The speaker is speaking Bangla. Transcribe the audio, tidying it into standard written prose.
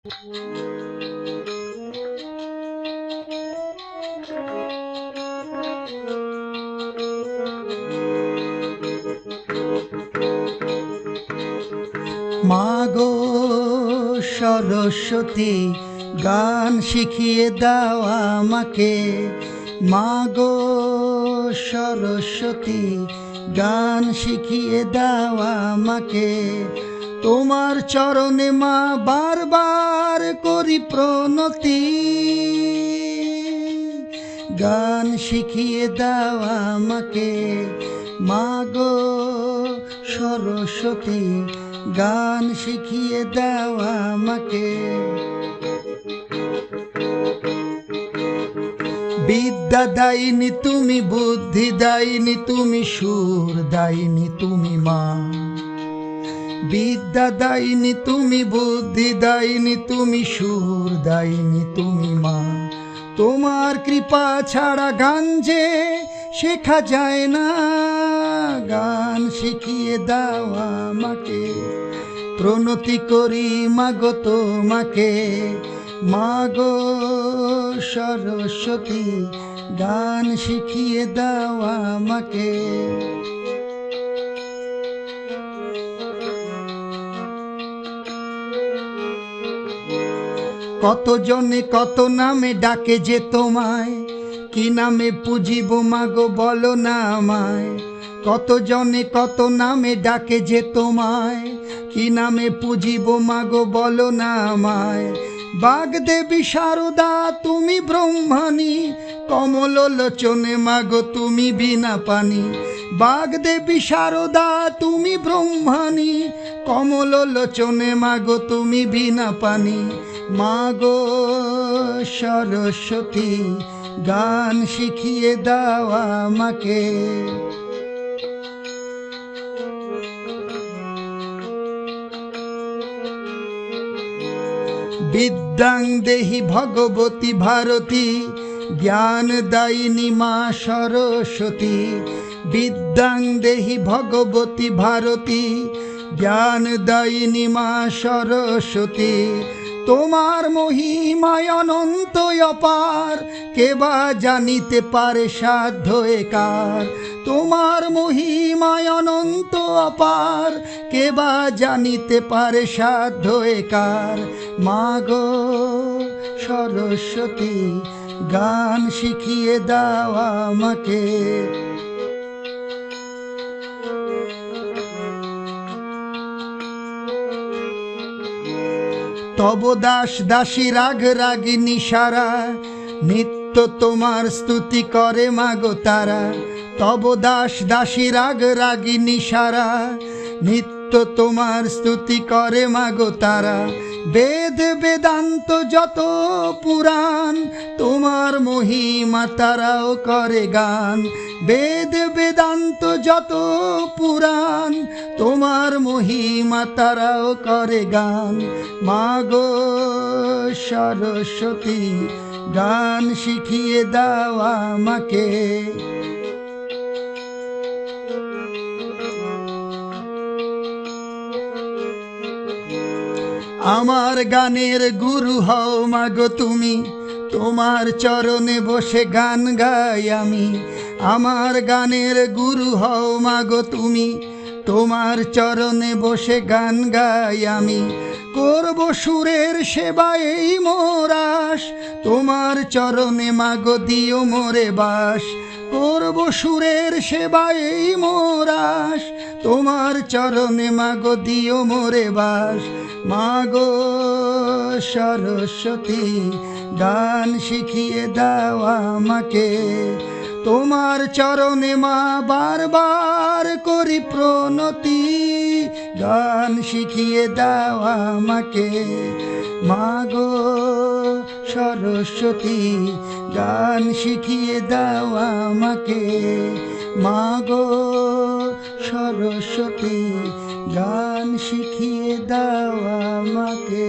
মাগো সরস্বতী, গান শিখিয়ে দাও আমাকে। মাগো সরস্বতী, গান শিখিয়ে দাও আমাকে। তোমার চরণে মা বারবার করি প্রণতি, গান শিখিয়ে দাও আমাকে। মাগো সরস্বতী, গান শিখিয়ে দাও আমাকে। বিদ্যা দায়িনী তুমি, বুদ্ধি দায়িনী তুমি, সুর দায়িনী তুমি মা। বিদ্যা দায়িনী তুমি, বুদ্ধি দায়িনী তুমি, সুর দায়িনী তুমি মা। তোমার কৃপা ছাড়া গান যে শেখা যায় না, গান শিখিয়ে দাও আমাকে। প্রণতি করি মাগো তোমাকে। মাগো সরস্বতী, গান শিখিয়ে দাও আমাকে। কত জনে কত নামে ডাকে যে তোমায়, কি নামে পুজিব মাগো বলো না আমায়। কত জনে কত নামে ডাকে যে তোমায়, কি নামে পুজিব মাগো বলো না আমায়। বাগদেবী শারদা তুমি ব্রহ্মাণী, কমল লোচনে মাগো তুমি বিনা পানি। বাগদেবী শারদা তুমি ব্রহ্মাণী, কমল লোচনে মাগো তুমি বিনা পানি। মাগো সরস্বতী, গান শিখিয়ে দাও আমাকে। বিদ্যাং দেহি ভগবতী ভারতী, জ্ঞান দায়িনী মা সরস্বতী। বিদ্যাং দেহি ভগবতী ভারতী, জ্ঞান দায়িনী মা সরস্বতী। তোমার মহিমায় অনন্ত অপার, কেবা জানিতে পারে সাধ্য একার। তোমার মহিমায় অনন্ত অপার, কেবা জানিতে পারে সাধ্য একার। মাগো সরস্বতী, গান শিখিয়ে দাও আমাকে। তব দাস দাসী রাগ রাগিনী সারা, নিত্য তোমার স্তুতি করে মাগো তারা। তব দাস দাসী রাগ রাগিনী সারা, নিত্য তোমার স্তুতি করে মাগো তারা। বেদ বেদান্ত যত পুরাণ, তোমার মহিমা তারাও করে গান। বেদ বেদান্ত যত পুরাণ, তোমার মহিমা তারাও করে গান। মাগো সরস্বতী, গান শিখিয়ে দাও আমাকে। আমার গানের গুরু হও মাগো তুমি, তোমার চরণে বসে গান গাই আমি। আমার গানের গুরু হও মাগো তুমি, তোমার চরণে বসে গান গাই আমি। করব সুরের সেবায় এই মোরাস, তোমার চরণে মাগো দিও মোরে বাস। করব সুরের সেবায় এই মোরাস, তোমার চরণে মাগো দিও মোরে বাস। মাগো সরস্বতী, গান শিখিয়ে দাও আমাকে। তোমার চরণে মা বারবার করি প্রণতি, গান শিখিয়ে দাও আমাকে। মাগো সরস্বতী, গান শিখিয়ে দাও আমাকে। মাগো সরস্বতী, গান শিখিয়ে দাও আমাকে।